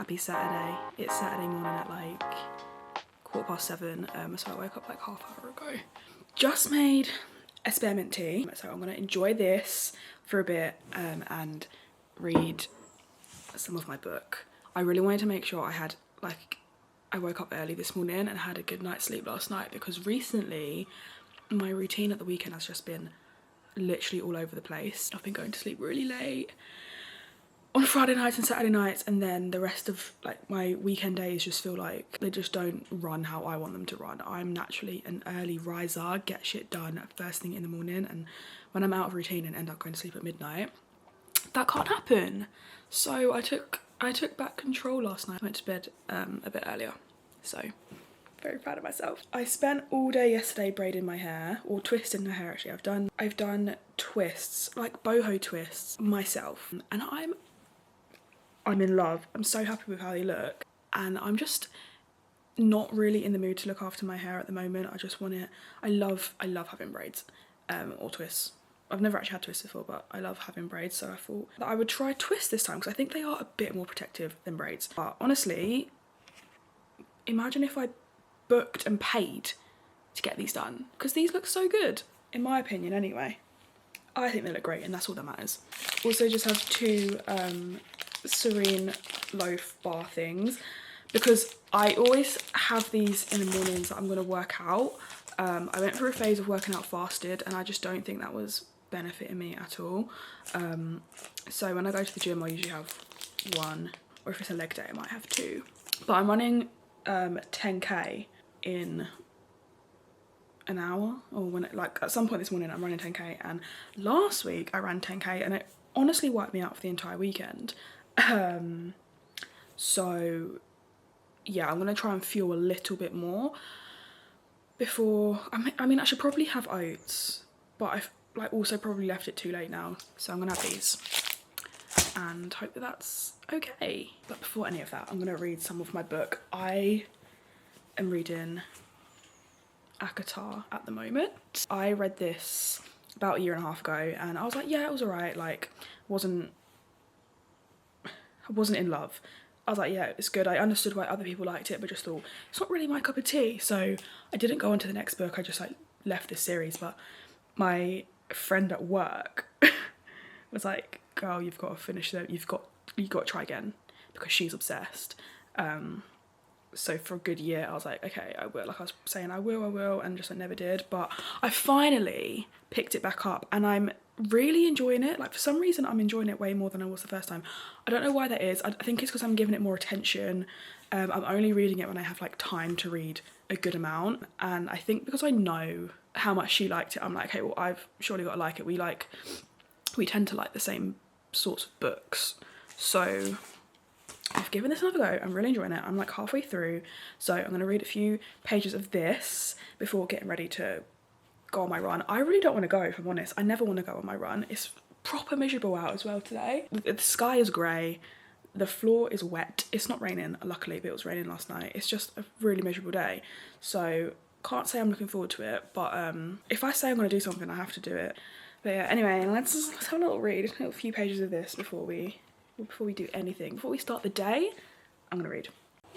Happy Saturday. It's Saturday morning at like 7:15, so I woke up like half hour ago. Just made a spearmint tea, so I'm gonna enjoy this for a bit and read some of my book. I really wanted to make sure I woke up early this morning and had a good night's sleep last night, because recently my routine at the weekend has just been literally all over the place. I've been going to sleep really late on Friday nights and Saturday nights, and then the rest of like my weekend days just feel like they just don't run how I want them to run. I'm naturally an early riser, get shit done first thing in the morning, and when I'm out of routine and end up going to sleep at midnight, that can't happen. So I took back control last night. I went to bed a bit earlier, so very proud of myself. I spent all day yesterday braiding my hair, or twisting my hair actually. I've done twists, like boho twists myself, and I'm in love. I'm so happy with how they look, and I'm just not really in the mood to look after my hair at the moment. I just want it. I love having braids or twists. I've never actually had twists before, but I love having braids, so I thought that I would try twists this time, because I think they are a bit more protective than braids. But honestly, imagine if I booked and paid to get these done, because these look so good, in my opinion anyway. I think they look great, and that's all that matters. Also just have two Serene loaf bar things, because I always have these in the mornings that I'm going to work out. I went through a phase of working out fasted, and I just don't think that was benefiting me at all. So when I go to the gym, I usually have one, or if it's a leg day I might have two. But I'm running 10k in an hour, or when at some point this morning I'm running 10k, and last week I ran 10k and it honestly wiped me out for the entire weekend. So yeah, I'm gonna try and fuel a little bit more before. I mean I should probably have oats, but I've also probably left it too late now, so I'm gonna have these and hope that that's okay. But before any of that, I'm gonna read some of my book. I am reading Akatar at the moment. I read this about a year and a half ago, and I was like, yeah, it was alright. Like, I wasn't in love. I was like, yeah, it's good. I understood why other people liked it, but just thought it's not really my cup of tea. So I didn't go on to the next book. I just like left this series. But my friend at work was like, girl, you've got to finish it. You've got to try again, because she's obsessed. So for a good year I was like, okay, I will. Like I was saying, I will, and just I never did. But I finally picked it back up, and I'm really enjoying it. Like for some reason I'm enjoying it way more than I was the first time. I don't know why that is. I think it's because I'm giving it more attention. I'm only reading it when I have like time to read a good amount, and I think because I know how much she liked it, I'm like, okay, well I've surely got to like it. We tend to like the same sorts of books, so I've given this another go. I'm really enjoying it. I'm like halfway through, so I'm going to read a few pages of this before getting ready to go on my run. I really don't want to go, if I'm honest. I never want to go on my run. It's proper miserable out as well today. The sky is grey, the floor is wet. It's not raining, luckily, but it was raining last night. It's just a really miserable day, so can't say I'm looking forward to it. But if I say I'm going to do something, I have to do it. But yeah, anyway, let's have a little read, a few pages of this before we do anything. Before we start the day, I'm gonna read.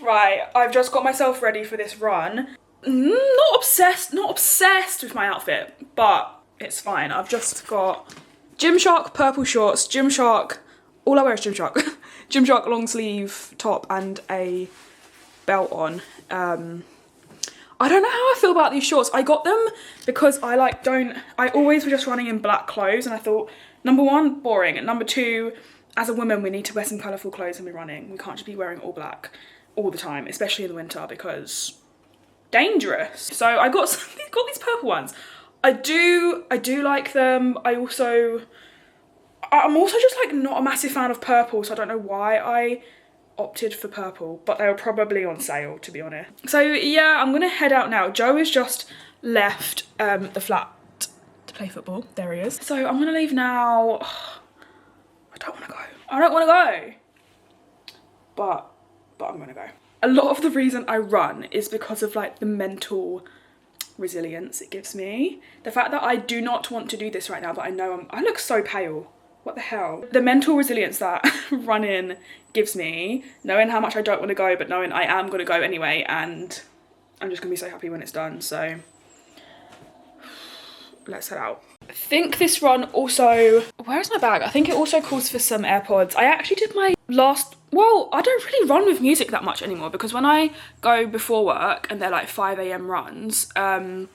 Right, I've just got myself ready for this run. Not obsessed with my outfit, but it's fine. I've just got Gymshark purple shorts, Gymshark, all I wear is Gymshark. Gymshark long sleeve top and a belt on. I don't know how I feel about these shorts. I got them because I always was just running in black clothes, and I thought, number one, boring, and number two, as a woman, we need to wear some colourful clothes when we're running. We can't just be wearing all black all the time, especially in the winter, because dangerous. So I got these purple ones. I do like them. I'm also just like not a massive fan of purple, so I don't know why I opted for purple, but they were probably on sale, to be honest. So yeah, I'm gonna head out now. Joe has just left the flat to play football. There he is. So I'm gonna leave now. I don't want to go, but I'm gonna go. A lot of the reason I run is because of like the mental resilience it gives me. The fact that I do not want to do this right now, but I know I look so pale. what the hell? The mental resilience that running gives me, knowing how much I don't want to go, but knowing I am going to go anyway, and I'm just going to be so happy when it's done. So let's head out. I think this run also, where's my bag? I think it also calls for some AirPods. I actually did my last, well, I don't really run with music that much anymore, because when I go before work and they're like 5 AM runs, I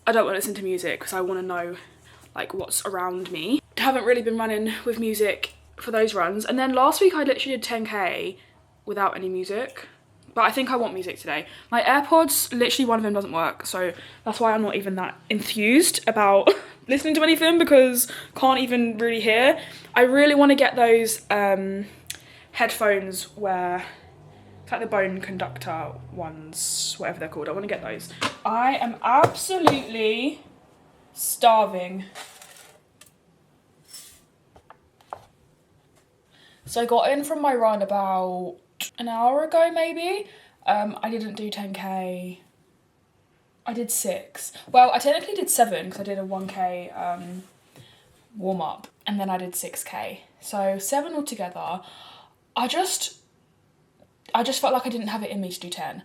don't want to listen to music because I want to know like what's around me. I haven't really been running with music for those runs. And then last week I literally did 10K without any music. But I think I want music today. My AirPods, literally one of them doesn't work, so that's why I'm not even that enthused about listening to anything, because can't even really hear. I really want to get those headphones where it's like the bone conductor ones, whatever they're called. I want to get those. I am absolutely starving. So I got in from my run about an hour ago maybe. I didn't do 10K. I did 6. Well, I technically did 7 because I did a 1K warm up, and then I did 6K. So 7 altogether. I just felt like I didn't have it in me to do 10.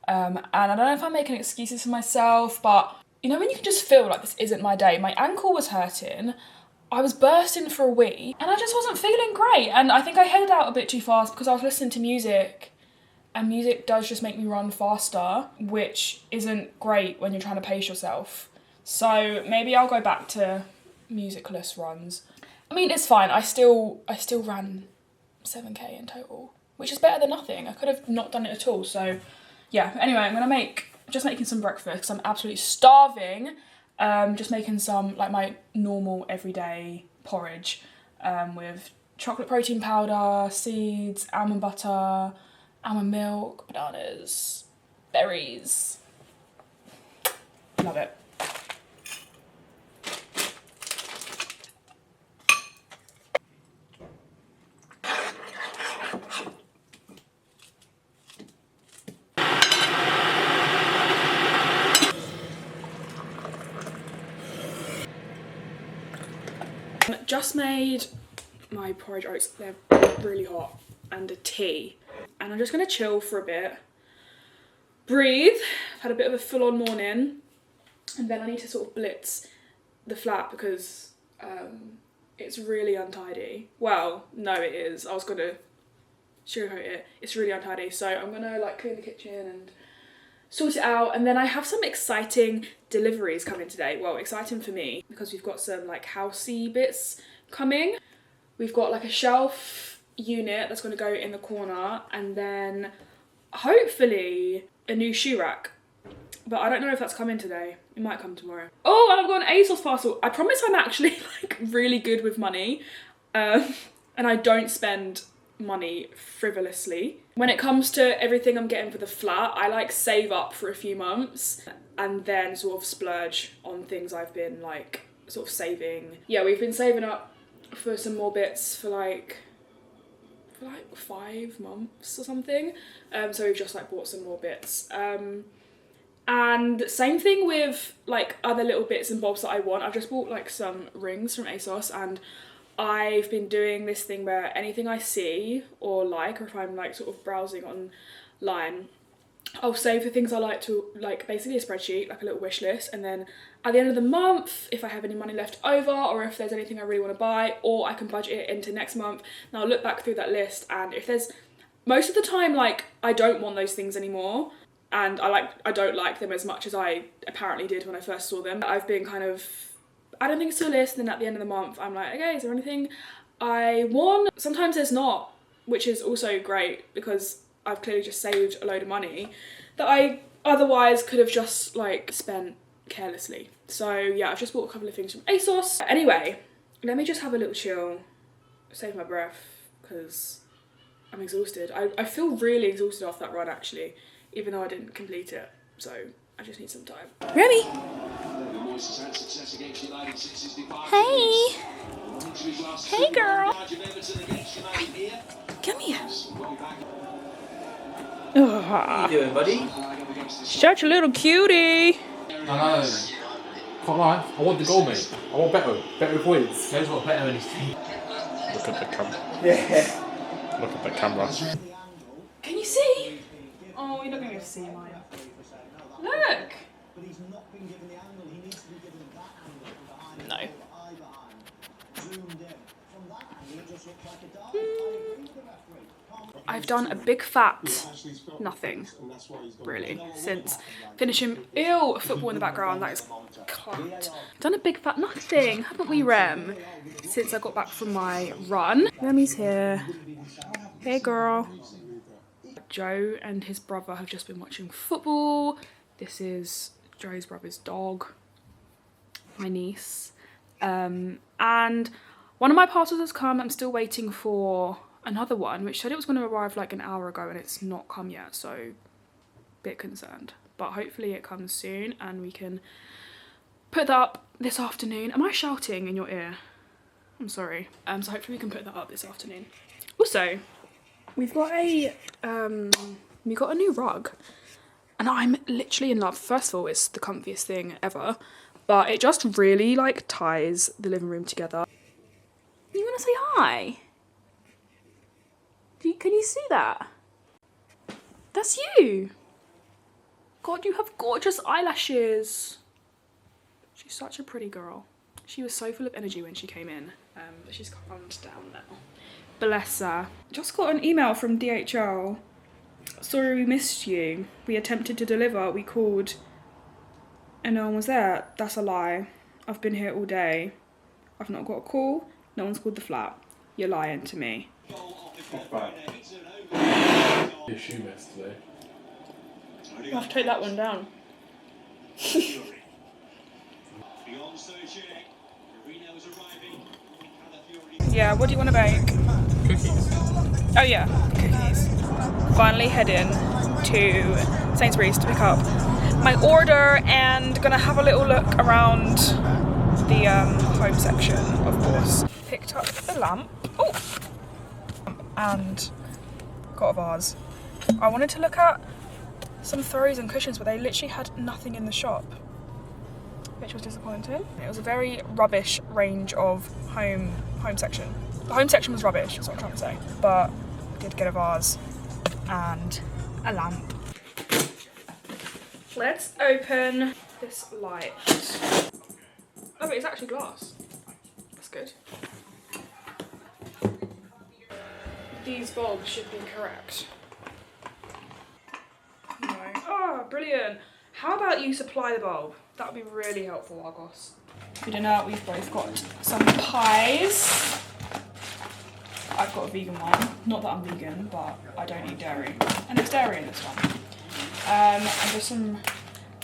And I don't know if I'm making excuses for myself, but you know when you can just feel like this isn't my day. My ankle was hurting. I was bursting for a wee and I just wasn't feeling great. And I think I headed out a bit too fast because I was listening to music, and music does just make me run faster, which isn't great when you're trying to pace yourself. So maybe I'll go back to musicless runs. I mean, it's fine. I still ran 7K in total, which is better than nothing. I could have not done it at all. So yeah, anyway, I'm gonna just making some breakfast because I'm absolutely starving. Just making some, like my normal everyday porridge with chocolate protein powder, seeds, almond butter, almond milk, bananas, berries. Love it. Just made my porridge oats, they're really hot, and a tea, and I'm just gonna chill for a bit, breathe. I've had a bit of a full-on morning, and then I need to sort of blitz the flat because it's really untidy. Well, no it is, I was gonna sugarcoat it, it's really untidy, so I'm gonna like clean the kitchen and sort it out. And then I have some exciting deliveries coming today. Well, exciting for me because we've got some like housey bits coming. We've got like a shelf unit that's going to go in the corner, and then hopefully a new shoe rack. But I don't know if that's coming today. It might come tomorrow. Oh, and I've got an ASOS parcel. I promise I'm actually like really good with money, and I don't spend money frivolously. When it comes to everything I'm getting for the flat, I like save up for a few months and then sort of splurge on things I've been like sort of saving. Yeah, we've been saving up for some more bits for like 5 months or something. So we've just like bought some more bits. And same thing with like other little bits and bobs that I want. I've just bought like some rings from ASOS, and I've been doing this thing where anything I see or like, or if I'm like sort of browsing online, I'll save the things I like to, like basically a spreadsheet, like a little wish list, and then at the end of the month, if I have any money left over or if there's anything I really want to buy, or I can budget it into next month, and I'll look back through that list, and if there's, most of the time like I don't want those things anymore, and I don't like them as much as I apparently did when I first saw them. I've been kind of adding things to a list, and then at the end of the month I'm like, okay, is there anything I want? Sometimes there's not, which is also great because I've clearly just saved a load of money that I otherwise could have just like spent carelessly. So yeah, I've just bought a couple of things from ASOS. Anyway, let me just have a little chill, save my breath, because I'm exhausted. I feel really exhausted off that run actually, even though I didn't complete it. So I just need some time. Remy! Hey! Hey girl! Come here. How you doing, buddy? Such a little cutie. I know. Can't lie. I want the goal, mate. I want better. Better points. Knows what better anything. Look at the camera. Yeah. Look at the camera. Can you see? Oh, you're not going to see mine. Look. No. I've done a big fat nothing, really, since finishing football in the background. That is cut. Done a big fat nothing, haven't we, Rem? Since I got back from my run. Remi's here. Hey, girl. Joe and his brother have just been watching football. This is Joe's brother's dog, my niece. And one of my parcels has come. I'm still waiting for another one, which said it was going to arrive like an hour ago and it's not come yet, so a bit concerned. But hopefully it comes soon and we can put that up this afternoon. Am I shouting in your ear? I'm sorry. So hopefully we can put that up this afternoon. Also, we've got a new rug and I'm literally in love. First of all, it's the comfiest thing ever, but it just really like ties the living room together. You want to say hi? Can you see that? That's you. God, you have gorgeous eyelashes. She's such a pretty girl. She was so full of energy when she came in, but she's calmed down now. Bless her. Just got an email from DHL. Sorry we missed you. We attempted to deliver, we called and no one was there. That's a lie. I've been here all day. I've not got a call. No one's called the flat. You're lying to me. Not bad. Your shoe mess today. I'll have to take that one down. Yeah, what do you want to bake? Cookies. Oh yeah, cookies. Finally heading to Sainsbury's to pick up my order and gonna have a little look around the home section, of course. Picked up the lamp. Oh! And got a vase. I wanted to look at some throws and cushions, but they literally had nothing in the shop, which was disappointing. It was a very rubbish range of home section. The home section was rubbish, that's what I'm trying to say. But I did get a vase and a lamp. Let's open this light. Oh, but it's actually glass. That's good. These bulbs should be correct. No. Oh, brilliant. How about you supply the bulb? That would be really helpful, Argos. For dinner, we've both got some pies. I've got a vegan one. Not that I'm vegan, but I don't eat dairy. And there's dairy in this one. And just some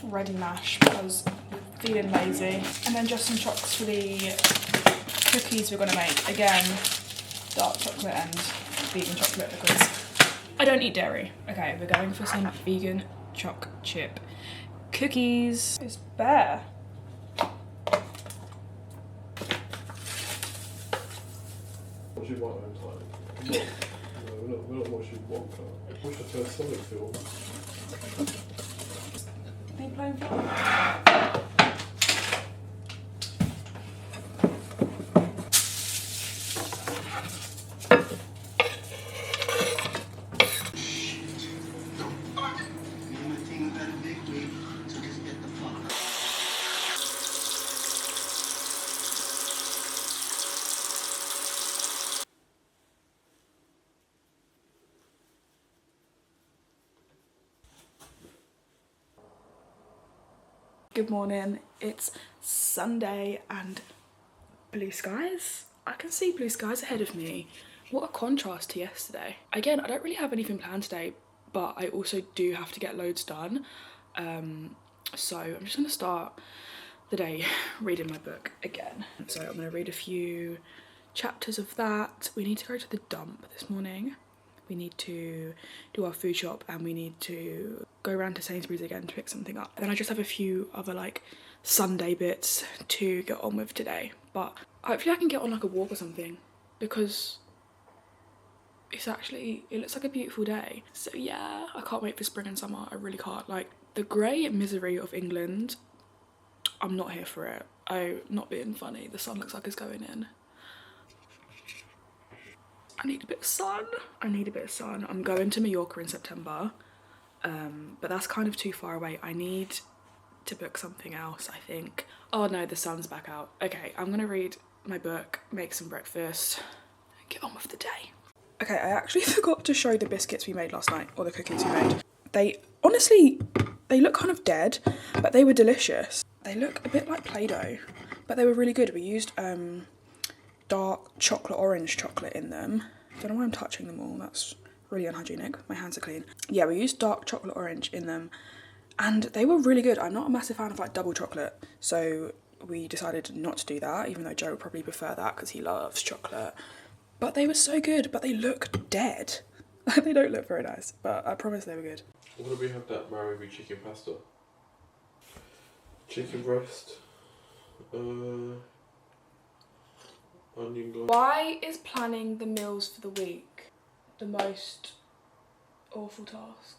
ready mash because I'm feeling lazy. And then just some chocolates for the cookies we're going to make. Again, dark chocolate and vegan chocolate because I don't eat dairy. Okay, we're going for some vegan choc chip cookies. It's bare. What you want home time? No, we're not what you want. What's your first solid film? Are you playing football? Good morning, it's Sunday and blue skies. I can see blue skies ahead of me. What a contrast to yesterday. Again, I don't really have anything planned today, but I also do have to get loads done. So I'm just gonna start the day reading my book again. So I'm gonna read a few chapters of that. We need to go to the dump this morning. We need to do our food shop and we need to go around to Sainsbury's again to pick something up. And then I just have a few other like Sunday bits to get on with today. But hopefully I can get on like a walk or something because it looks like a beautiful day. So yeah, I can't wait for spring and summer. I really can't. Like the grey misery of England, I'm not here for it. I'm not being funny. The sun looks like it's going in. I need a bit of sun. I need a bit of sun. I'm going to Mallorca in September, but that's kind of too far away. I need to book something else, I think. Oh no, the sun's back out. Okay, I'm gonna read my book, make some breakfast, and get on with the day. Okay, I actually forgot to show the biscuits we made last night, or the cookies we made. They, honestly, they look kind of dead, but they were delicious. They look a bit like Play-Doh, but they were really good. We used dark chocolate, orange chocolate in them. Don't know why I'm touching them all, that's really unhygienic. My hands are clean. Yeah, we used dark chocolate orange in them, and they were really good. I'm not a massive fan of like double chocolate, so we decided not to do that, even though Joe would probably prefer that because he loves chocolate. But they were so good, but they look dead. They don't look very nice, but I promise they were good. What do we have that Marawi chicken pasta? Chicken breast. Onion gloss. Why is planning the meals for the week the most awful task?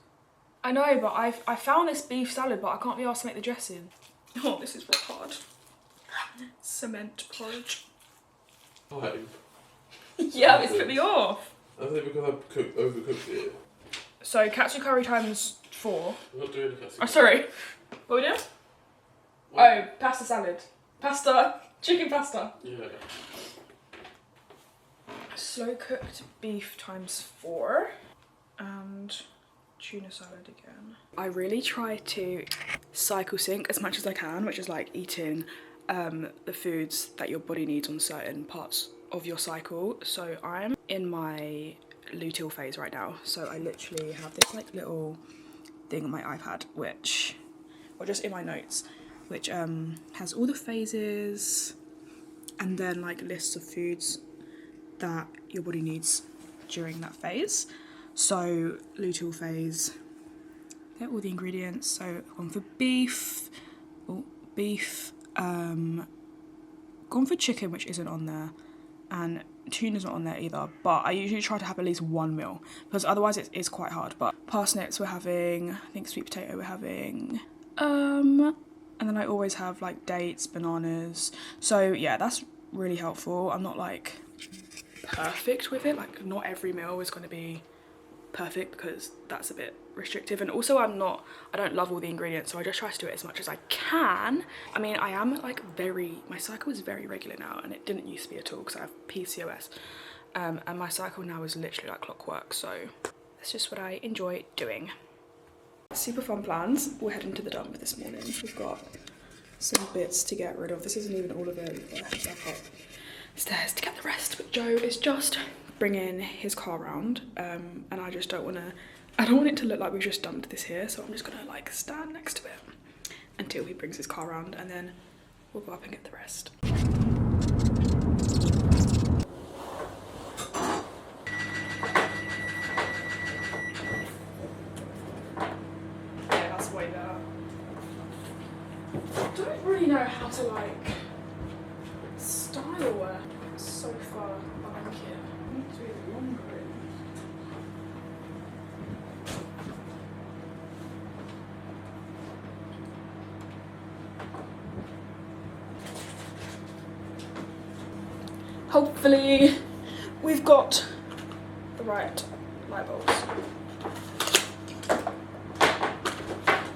I know, but I found this beef salad, but I can't be asked to make the dressing. Oh, this is rock hard. Cement porridge. Time. Yeah, it's put me off. I think because I overcooked it. So katsu curry times 4. I'm not doing katsu. Oh, sorry. What are we doing? What? Oh, pasta salad. Pasta. Chicken pasta. Yeah. Slow cooked beef times 4. And tuna salad again. I really try to cycle sync as much as I can, which is like eating the foods that your body needs on certain parts of your cycle. So I'm in my luteal phase right now, so I literally have this like little thing on my iPad, which, or just in my notes, which has all the phases and then like lists of foods that your body needs during that phase. So luteal phase, they're all the ingredients. So I've gone for beef, gone for chicken, which isn't on there, and tuna's not on there either, but I usually try to have at least one meal because otherwise it's quite hard. But parsnips we're having, I think sweet potato we're having, and then I always have like dates, bananas. So yeah, that's really helpful. I'm not like perfect with it, like not every meal is going to be perfect because that's a bit restrictive, and also I don't love all the ingredients, so I just try to do it as much as I can. I mean, I am like my cycle is very regular now, and it didn't used to be at all because I have PCOS, and my cycle now is literally like clockwork, so that's just what I enjoy doing. Super fun plans. We're heading to the dump this morning. We've got some bits to get rid of. This isn't even all of it. We've got to head back upstairs to get the rest, but Joe is just bringing his car around, and I just don't want it to look like we've just dumped this here, so I'm just gonna like stand next to it until he brings his car around, and then we'll go up and get the rest. Yeah, that's way better. I don't really know how to like style a sofa blanket. I need to be longer. Hopefully we've got the right light bulbs.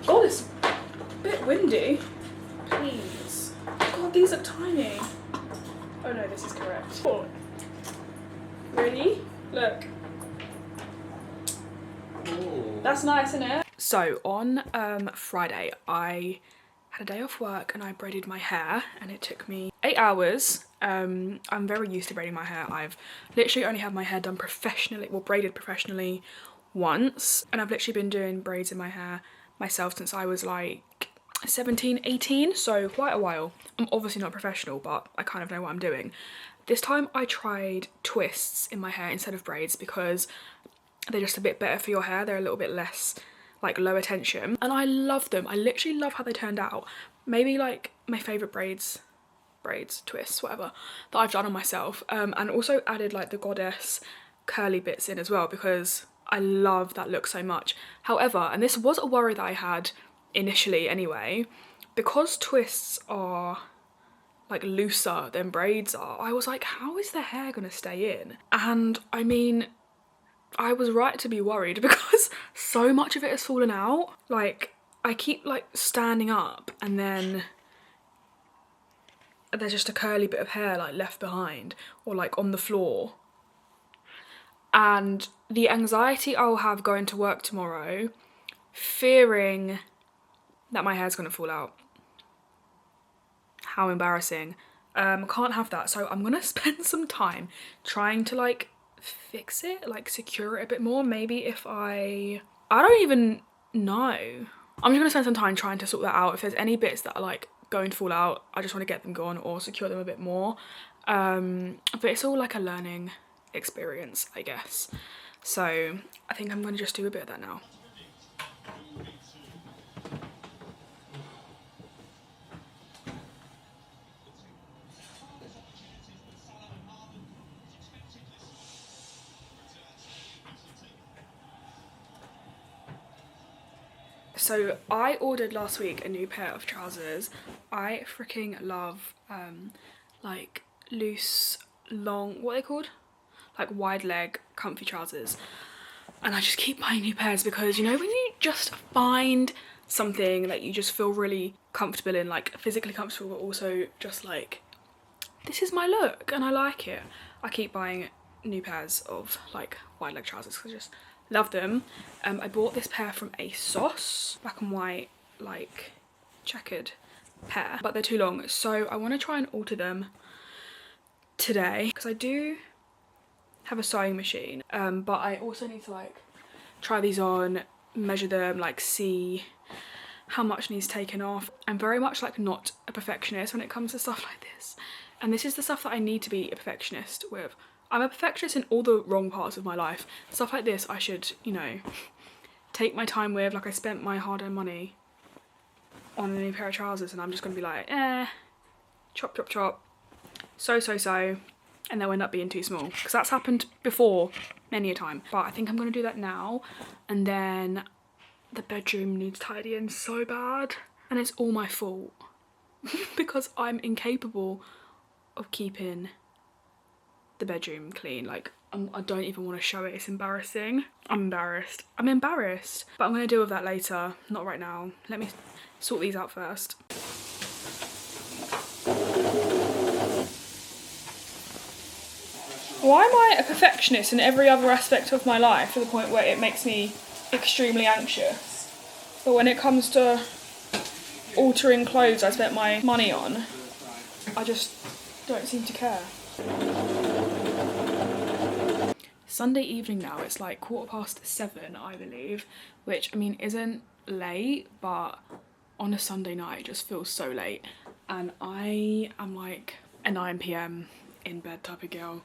Oh, it's a bit windy. Please. God, these are tiny. Oh no, this is correct. Oh. Ready? Look. Ooh. That's nice, isn't it? So on Friday, I had a day off work and I braided my hair, and it took me 8 hours. I'm very used to braiding my hair. I've literally only had my hair done professionally, well, braided professionally once, and I've literally been doing braids in my hair myself since I was like 17, 18, so quite a while. I'm obviously not professional, but I kind of know what I'm doing. This time I tried twists in my hair instead of braids because they're just a bit better for your hair. They're a little bit less like lower tension, and I love them. I literally love how they turned out. Maybe like my favourite braids, twists, whatever, that I've done on myself, and also added like the goddess curly bits in as well because I love that look so much. However, and this was a worry that I had initially anyway, because twists are like looser than braids are, I was like, how is their hair gonna stay in? And I mean, I was right to be worried because so much of it has fallen out. Like, I keep like standing up and then there's just a curly bit of hair like left behind or like on the floor. And the anxiety I'll have going to work tomorrow, fearing that my hair's gonna fall out. How embarrassing. Can't have that, so I'm gonna spend some time trying to like fix it, like secure it a bit more. Maybe if I don't even know. I'm just gonna spend some time trying to sort that out. If there's any bits that are like going to fall out, I just want to get them gone or secure them a bit more. But it's all like a learning experience, I guess. So I think I'm gonna just do a bit of that now. So I ordered last week a new pair of trousers. I freaking love like loose, long, what are they called? Like wide leg, comfy trousers. And I just keep buying new pairs because, you know, when you just find something that you just feel really comfortable in, like physically comfortable, but also just like, this is my look and I like it. I keep buying new pairs of like wide leg trousers because I just love them. I bought this pair from ASOS, black and white, like checkered pair, but they're too long. So I want to try and alter them today because I do have a sewing machine, but I also need to like try these on, measure them, like see how much needs taken off. I'm very much like not a perfectionist when it comes to stuff like this, and this is the stuff that I need to be a perfectionist with. I'm a perfectionist in all the wrong parts of my life. Stuff like this I should, you know, take my time with. Like I spent my hard-earned money on a new pair of trousers and I'm just gonna be like, chop chop chop, sew, and they'll end up being too small, because that's happened before many a time. But I think I'm gonna do that now. And then the bedroom needs tidying so bad, and it's all my fault because I'm incapable of keeping the bedroom clean. Like I don't even want to show it. It's embarrassing. I'm embarrassed, but I'm gonna deal with that later, not right now. Let me sort these out first. Why am I a perfectionist in every other aspect of my life to the point where it makes me extremely anxious, but when it comes to altering clothes I spent my money on, I just don't seem to care? Sunday evening now, it's like 7:15, I believe, which I mean isn't late, but on a Sunday night it just feels so late, and I am like a 9 p.m. in bed type of girl,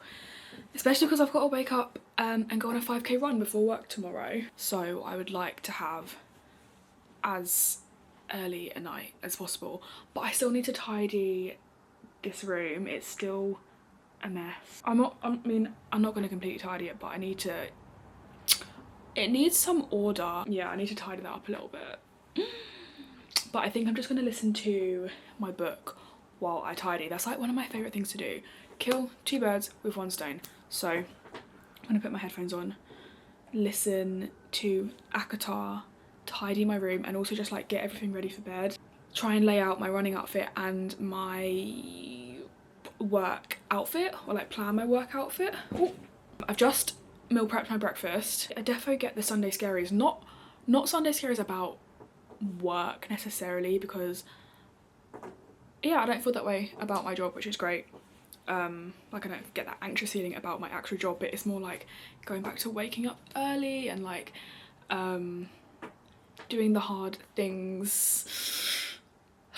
especially because I've got to wake up and go on a 5k run before work tomorrow. So I would like to have as early a night as possible, but I still need to tidy this room. It's still a mess. I'm not going to completely tidy it, but it needs some order. Yeah, I need to tidy that up a little bit. But I think I'm just going to listen to my book while I tidy. That's like one of my favourite things to do. Kill two birds with one stone. So I'm going to put my headphones on, listen to Akatar, tidy my room, and also just like get everything ready for bed. Try and lay out my running outfit and my work outfit, or like plan my work outfit. Ooh. I've just meal prepped my breakfast. I defo get the Sunday scaries, not Sunday scaries about work necessarily, because yeah, I don't feel that way about my job, which is great. Like I don't get that anxious feeling about my actual job, but it's more like going back to waking up early and like doing the hard things,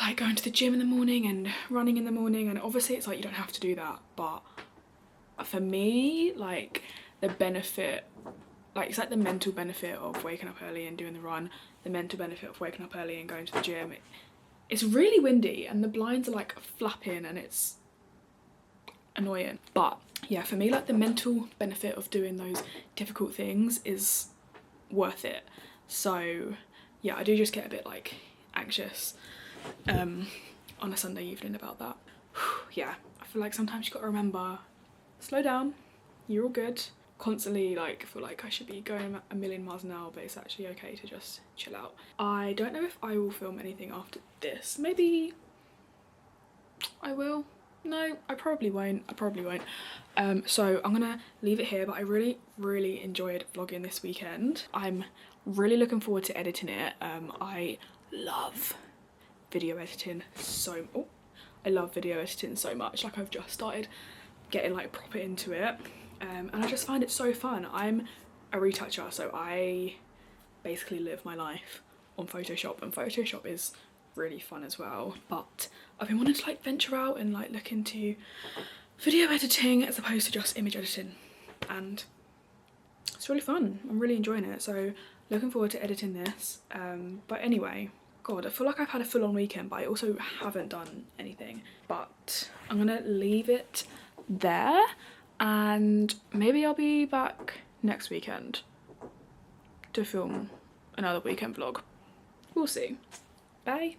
like going to the gym in the morning and running in the morning. And obviously it's like you don't have to do that, but for me, like the benefit, like it's like the mental benefit of waking up early and doing the run, the mental benefit of waking up early and going to the gym. It's really windy and the blinds are like flapping and it's annoying, but yeah, for me, like the mental benefit of doing those difficult things is worth it. So yeah, I do just get a bit like anxious on a Sunday evening about that. yeah, I feel like sometimes you gotta remember, slow down, you're all good. Constantly like feel like I should be going a million miles an hour, but it's actually okay to just chill out. I don't know if I will film anything after this. Maybe I will. No, I probably won't. So I'm gonna leave it here, but I really enjoyed vlogging this weekend. I'm really looking forward to editing it. I love video editing so much. Like, I've just started getting like proper into it, and I just find it so fun. I'm a retoucher, so I basically live my life on Photoshop, and Photoshop is really fun as well. But I've been wanting to like venture out and like look into video editing as opposed to just image editing, and it's really fun. I'm really enjoying it, so looking forward to editing this. But anyway, God, I feel like I've had a full-on weekend, but I also haven't done anything. But I'm gonna leave it there, and maybe I'll be back next weekend to film another weekend vlog. We'll see. Bye.